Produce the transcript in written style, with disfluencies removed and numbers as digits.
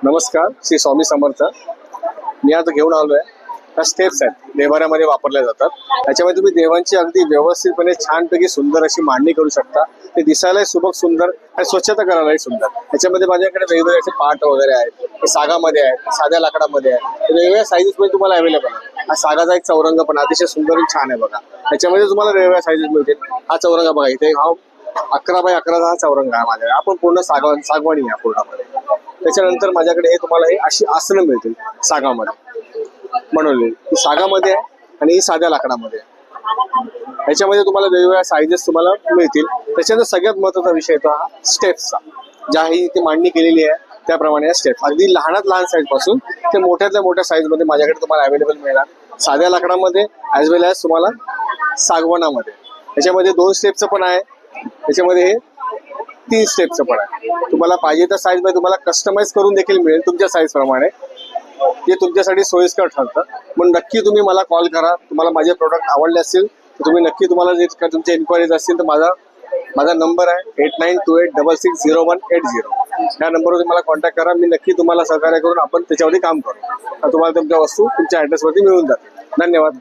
नमस्कार, श्री स्वामी समर्थ. मी आता घेऊन आलोय त्या स्टेप्स आहेत देवाऱ्यामध्ये वापरल्या जातात. त्याच्यामध्ये तुम्ही देवांची अगदी व्यवस्थितपणे छानपैकी सुंदर अशी मांडणी करू शकता. ते दिसायलाही सुबक सुंदर आणि स्वच्छता करायलाही सुंदर. त्याच्यामध्ये माझ्याकडे वेगवेगळे असे पाट वगैरे आहेत. हे सागामध्ये आहेत, साध्या लाकडामध्ये आहेत, वेगवेगळ्या साईजेस मध्ये तुम्हाला अवेलेबल आहे. हा सागाचा एक चौरंग पण अतिशय सुंदर आणि छान आहे बघा. त्याच्यामध्ये तुम्हाला वेगवेगळ्या साईजेस मिळतील. हा चौरंग बघा, इथे हा 11x11 हा चौरंग आहे माझ्याकडे. आपण पूर्ण सागवानी आहे पूर्णपणे. त्याच्यानंतर माझ्याकडे हे तुम्हाला हे अशी आसनं मिळतील सागामध्ये बनवलेली. ही सागामध्ये आहे आणि ही साध्या लाकडामध्ये आहे. ह्याच्यामध्ये तुम्हाला वेगवेगळ्या साईजेस तुम्हाला मिळतील. त्याच्यानंतर सगळ्यात महत्त्वाचा विषय येतो हा स्टेप्सचा. ज्या ही इथे मांडणी केलेली आहे त्याप्रमाणे या स्टेप्स अगदी लहानात लहान साईज पासून ते मोठ्यातल्या मोठ्या साईजमध्ये माझ्याकडे तुम्हाला अवेलेबल मिळणार. साध्या लाकडामध्ये ॲज वेल ॲज तुम्हाला सागवानामध्ये. त्याच्यामध्ये 2 स्टेपचं पण आहे. त्याच्यामध्ये हे 3 स्टेपचं पण आहे. तुम्हाला पाहिजे त्या साईजमध्ये तुम्हाला कस्टमाइज करून देखील मिळेल तुमच्या साईज प्रमाणे, जे तुमच्यासाठी सोयीस्कर ठरतं. म्हणून नक्की तुम्ही मला कॉल करा. तुम्हाला माझे प्रोडक्ट आवडले असतील तर तुम्ही नक्की, तुम्हाला जे तुमचे इन्क्वायरीज असतील तर माझा नंबर आहे 8928660180. या नंबरवर तुम्ही मला कॉन्टॅक्ट करा. मी नक्की तुम्हाला सहकार्य करून आपण त्याच्यावरती काम करू. तर तुम्हाला तुमच्या वस्तू तुमच्या ॲड्रेसवरती मिळून जातील. धन्यवाद.